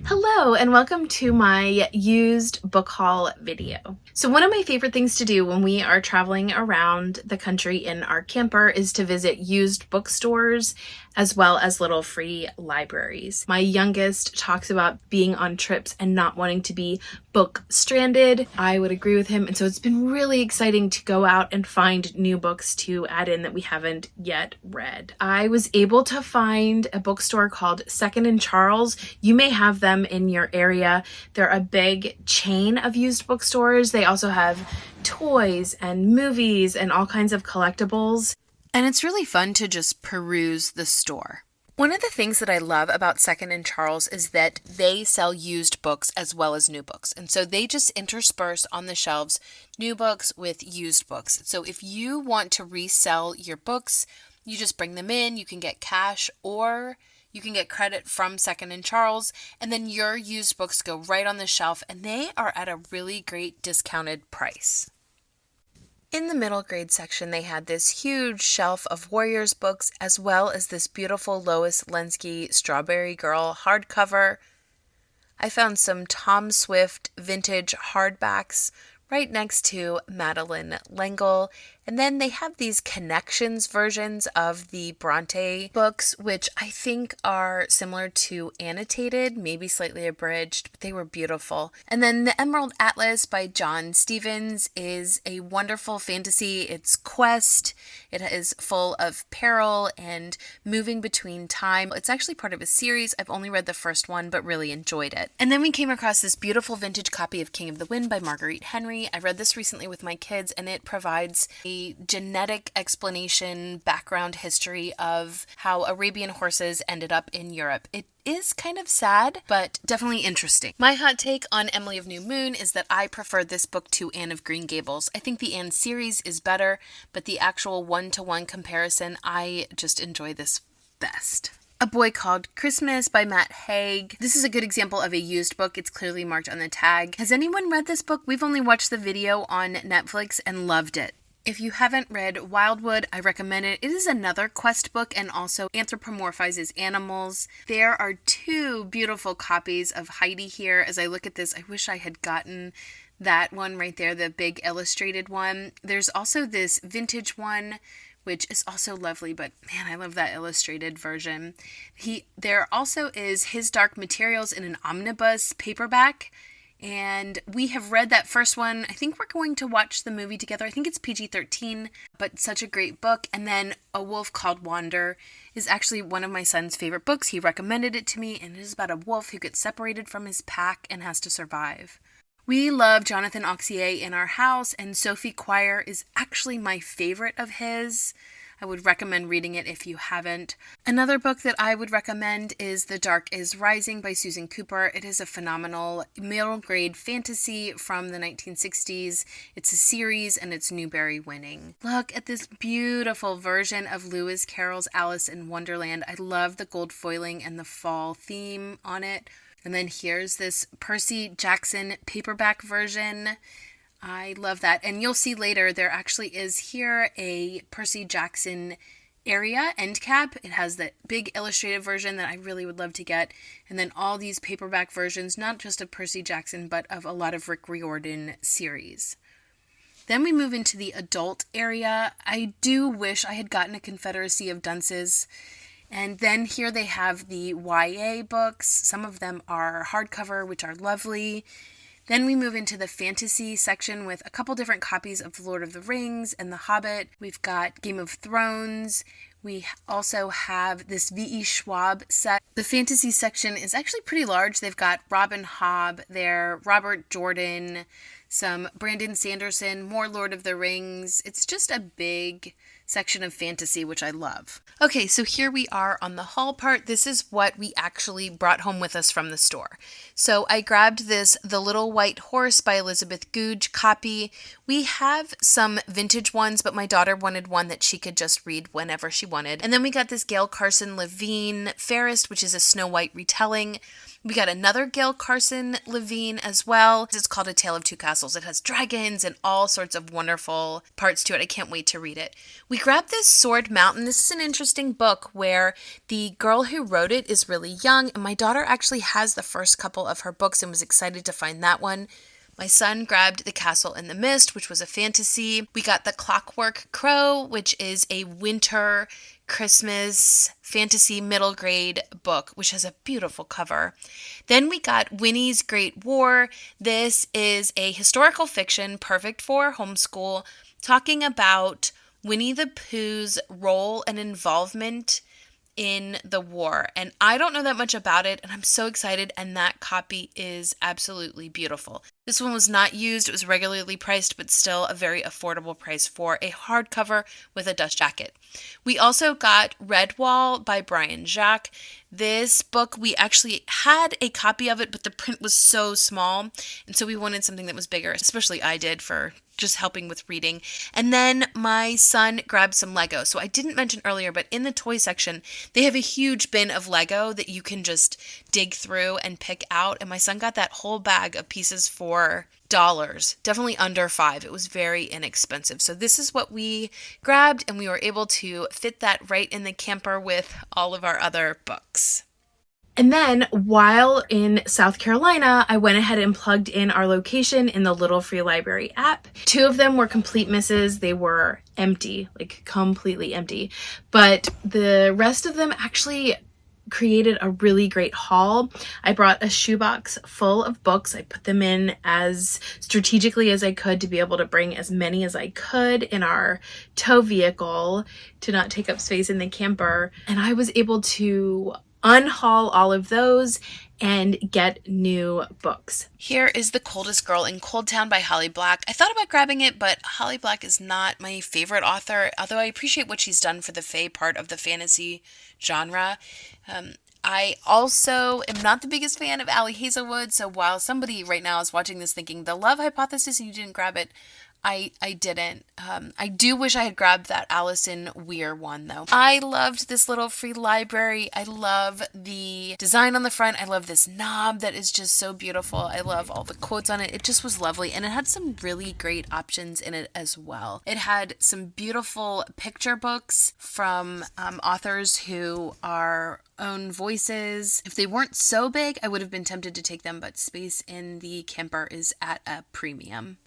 Hello and welcome to my used book haul video. So one of my favorite things to do when we are traveling around the country in our camper is to visit used bookstores as well as little free libraries. My youngest talks about being on trips and not wanting to be book stranded. I would agree with him, and so it's been really exciting to go out and find new books to add in that we haven't yet read. I was able to find a bookstore called Second and Charles. You may have them in your area. They're a big chain of used bookstores. They also have toys and movies and all kinds of collectibles. And it's really fun to just peruse the store. One of the things that I love about Second and Charles is that they sell used books as well as new books. And so they just intersperse on the shelves new books with used books. So if you want to resell your books, you just bring them in, you can get cash or you can get credit from Second and Charles, and then your used books go right on the shelf and they are at a really great discounted price. In the middle grade section, they had this huge shelf of Warriors books, as well as this beautiful Lois Lenski Strawberry Girl hardcover. I found some Tom Swift vintage hardbacks right next to Madeline L'Engle. And then they have these connections versions of the Bronte books, which I think are similar to annotated, maybe slightly abridged, but they were beautiful. And then The Emerald Atlas by John Stevens is a wonderful fantasy. It's quest. It is full of peril and moving between time. It's actually part of a series. I've only read the first one, but really enjoyed it. And then we came across this beautiful vintage copy of King of the Wind by Marguerite Henry. I read this recently with my kids, and it provides a genetic explanation, background history of how Arabian horses ended up in Europe. It is kind of sad, but definitely interesting. My hot take on Emily of New Moon is that I prefer this book to Anne of Green Gables. I think the Anne series is better, but the actual one-to-one comparison, I just enjoy this best. A Boy Called Christmas by Matt Haig. This is a good example of a used book. It's clearly marked on the tag. Has anyone read this book? We've only watched the video on Netflix and loved it. If you haven't read Wildwood, I recommend it. It is another quest book and also anthropomorphizes animals. There are two beautiful copies of Heidi here. As I look at this, I wish I had gotten that one right there, the big illustrated one. There's also this vintage one, which is also lovely, but man, I love that illustrated version. There also is His Dark Materials in an omnibus paperback. And we have read that first one. I think we're going to watch the movie together. I think it's PG-13, but such a great book. And then A Wolf Called Wander is actually one of my son's favorite books. He recommended it to me, and it is about a wolf who gets separated from his pack and has to survive. We love Jonathan Auxier in our house, and Sophie Quire is actually my favorite of his. I would recommend reading it if you haven't. Another book that I would recommend is The Dark is Rising by Susan Cooper. It is a phenomenal middle grade fantasy from the 1960s. It's a series and it's Newbery winning. Look at this beautiful version of Lewis Carroll's Alice in Wonderland. I love the gold foiling and the fall theme on it. And then here's this Percy Jackson paperback version. I love that. And you'll see later there actually is here a Percy Jackson area end cap. It has that big illustrated version that I really would love to get. And then all these paperback versions, not just of Percy Jackson, but of a lot of Rick Riordan series. Then we move into the adult area. I do wish I had gotten a Confederacy of Dunces. And then here they have the YA books. Some of them are hardcover, which are lovely. Then we move into the fantasy section with a couple different copies of The Lord of the Rings and The Hobbit. We've got Game of Thrones. We also have this V.E. Schwab set. The fantasy section is actually pretty large. They've got Robin Hobb there, Robert Jordan, some Brandon Sanderson, more Lord of the Rings. It's just a big section of fantasy, which I love. Okay, so here we are on the haul part. This is what we actually brought home with us from the store. So I grabbed this The Little White Horse by Elizabeth Goudge copy. We have some vintage ones, but my daughter wanted one that she could just read whenever she wanted. And then we got this Gail Carson Levine Fairest, which is a Snow White retelling. We got another Gail Carson Levine as well. It's called A Tale of Two Castles. It has dragons and all sorts of wonderful parts to it. I can't wait to read it. We grabbed this Sword Mountain. This is an interesting book where the girl who wrote it is really young, and my daughter actually has the first couple of her books and was excited to find that one. My son grabbed The Castle in the Mist, which was a fantasy. We got The Clockwork Crow, which is a winter Christmas fantasy middle grade book, which has a beautiful cover. Then we got Winnie's Great War. This is a historical fiction, perfect for homeschool, talking about Winnie the Pooh's role and involvement in the war. And I don't know that much about it, and I'm so excited, and that copy is absolutely beautiful. This one was not used. It was regularly priced, but still a very affordable price for a hardcover with a dust jacket. We also got Redwall by Brian Jacques. This book, we actually had a copy of it, but the print was so small, and so we wanted something that was bigger, especially I did for just helping with reading. And then my son grabbed some Lego. So I didn't mention earlier, but in the toy section, they have a huge bin of Lego that you can just dig through and pick out. And my son got that whole bag of pieces for $, definitely under $5. It was very inexpensive. So this is what we grabbed, and we were able to fit that right in the camper with all of our other books. And then while in South Carolina, I went ahead and plugged in our location in the Little Free Library app. 2 of them were complete misses. They were empty, like completely empty. But the rest of them actually created a really great haul. I brought a shoebox full of books. I put them in as strategically as I could to be able to bring as many as I could in our tow vehicle to not take up space in the camper. And I was able to unhaul all of those and get new books. Here is The Coldest Girl in Cold Town by Holly Black. I thought about grabbing it, but Holly Black is not my favorite author, although I appreciate what she's done for the fae part of the fantasy genre. I also am not the biggest fan of Allie Hazelwood, so while somebody right now is watching this thinking, The Love Hypothesis, and you didn't grab it, I didn't. I do wish I had grabbed that Allison Weir one, though. I loved this Little Free Library. I love the design on the front. I love this knob that is just so beautiful. I love all the quotes on it. It just was lovely, and it had some really great options in it as well. It had some beautiful picture books from authors who are own voices. If they weren't so big, I would have been tempted to take them, but space in the camper is at a premium.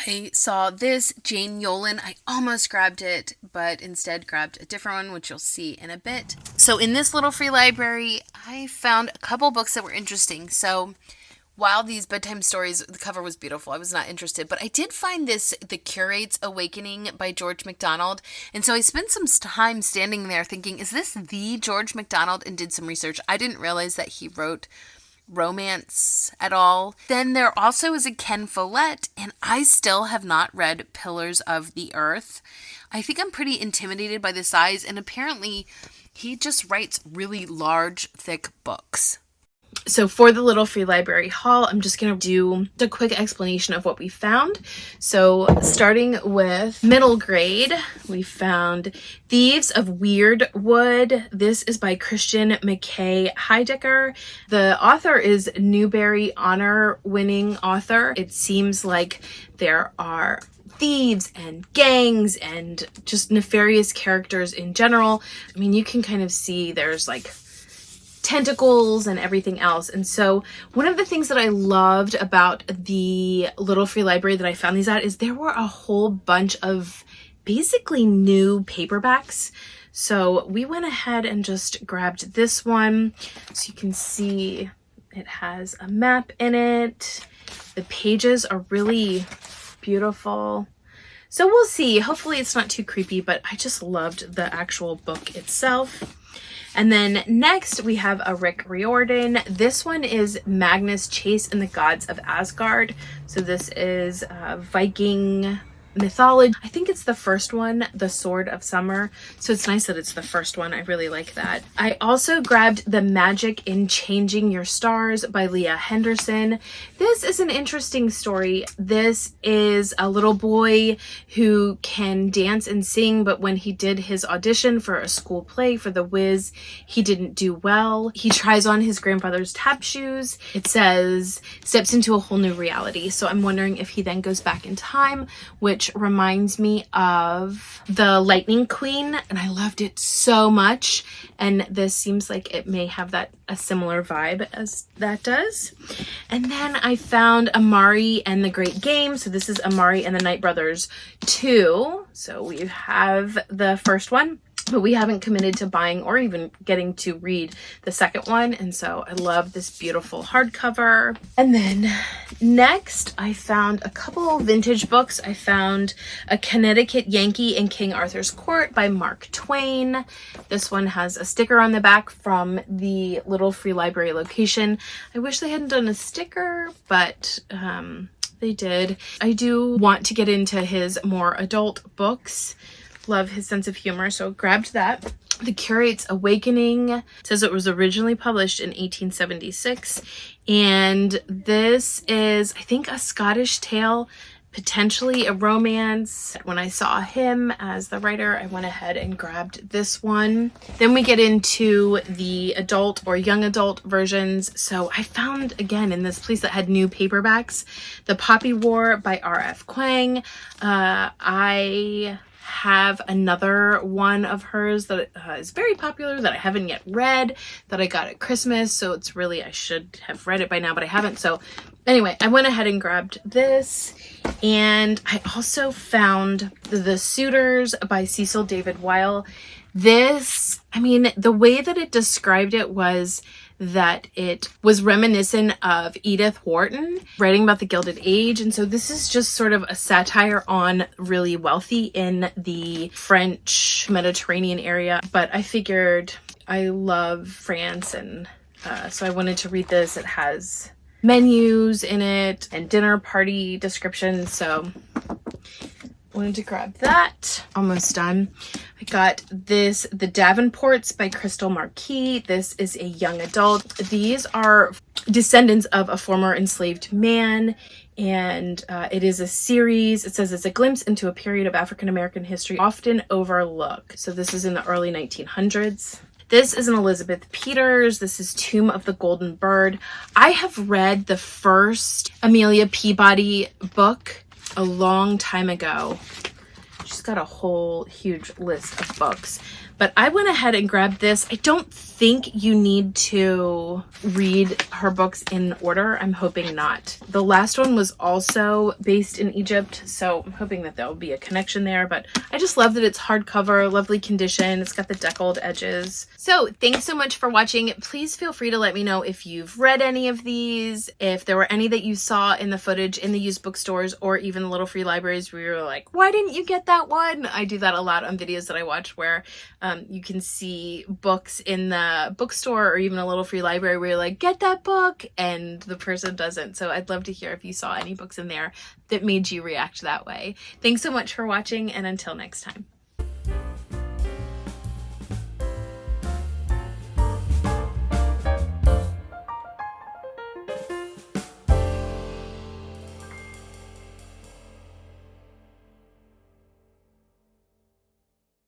I saw this Jane Yolen. I almost grabbed it, but instead grabbed a different one, which you'll see in a bit. So in this Little Free Library, I found a couple books that were interesting. So while these bedtime stories, the cover was beautiful, I was not interested, but I did find this The Curate's Awakening by George MacDonald. And so I spent some time standing there thinking, is this the George MacDonald? And did some research. I didn't realize that he wrote romance at all. Then there also is a Ken Follett, and I still have not read Pillars of the Earth. I think I'm pretty intimidated by the size, and apparently he just writes really large, thick books. So for the Little Free Library haul, I'm just going to do a quick explanation of what we found. So starting with middle grade, we found Thieves of Weird Wood. This is by Christian McKay Heidecker. The author is Newbery Honor-winning author. It seems like there are thieves and gangs and just nefarious characters in general. I mean, you can kind of see there's like tentacles and everything else. And so one of the things that I loved about the Little Free Library that I found these at is there were a whole bunch of basically new paperbacks. So we went ahead and just grabbed this one. So you can see it has a map in it. The pages are really beautiful. So we'll see. Hopefully it's not too creepy, but I just loved the actual book itself. And then next we have a Rick Riordan. This one is Magnus Chase and the Gods of Asgard. So this is Viking mythology. I think it's the first one, The Sword of Summer. So it's nice that it's the first one. I really like that. I also grabbed The Magic in Changing Your Stars by Leah Henderson. This is an interesting story. This is a little boy who can dance and sing, but when he did his audition for a school play for The Wiz, he didn't do well. He tries on his grandfather's tap shoes. It says, steps into a whole new reality. So I'm wondering if he then goes back in time, which reminds me of The Lightning Queen, and I loved it so much, and this seems like it may have a similar vibe as that does. And then I found Amari and the Great Game. So this is Amari and the Night Brothers 2. So we have the first one, but we haven't committed to buying or even getting to read the second one. And so I love this beautiful hardcover. And then next I found a couple vintage books. I found A Connecticut Yankee in King Arthur's Court by Mark Twain. This one has a sticker on the back from the little free library location. I wish they hadn't done a sticker, but they did. I do want to get into his more adult books. Love his sense of humor, so grabbed that. The Curate's Awakening says it was originally published in 1876, and this is, I think, a Scottish tale, potentially a romance. When I saw him as the writer, I went ahead and grabbed this one. Then we get into the adult or young adult versions. So I found, again, in this place that had new paperbacks, The Poppy War by R.F. Kuang. I have another one of hers that is very popular that I haven't yet read, that I got at Christmas. So it's really, I should have read it by now, but I haven't. So anyway, I went ahead and grabbed this. And I also found The Suitors by Cecil David Weil. This, I mean, the way that it described it was that it was reminiscent of Edith Wharton writing about the Gilded Age. And so this is just sort of a satire on really wealthy in the French Mediterranean area. But I figured I love France, and so I wanted to read this. It has menus in it and dinner party descriptions. So wanted to grab that. Almost done. I got this, The Davenports by Crystal Marquis. This is a young adult. These are descendants of a former enslaved man, and it is a series. It says it's a glimpse into a period of African-American history often overlooked. So this is in the early 1900s. This is an Elizabeth Peters. This is Tomb of the Golden Bird. I have read the first Amelia Peabody book a long time ago. She's got a whole huge list of books, but I went ahead and grabbed this. I don't think you need to read her books in order. I'm hoping not. The last one was also based in Egypt, so I'm hoping that there'll be a connection there, but I just love that it's hardcover, lovely condition. It's got the deckled edges. So thanks so much for watching. Please feel free to let me know if you've read any of these, if there were any that you saw in the footage in the used bookstores or even the little free libraries where you're like, why didn't you get that one? I do that a lot on videos that I watch where you can see books in the bookstore or even a little free library where you're like, get that book, and the person doesn't. So I'd love to hear if you saw any books in there that made you react that way. Thanks so much for watching, and until next time.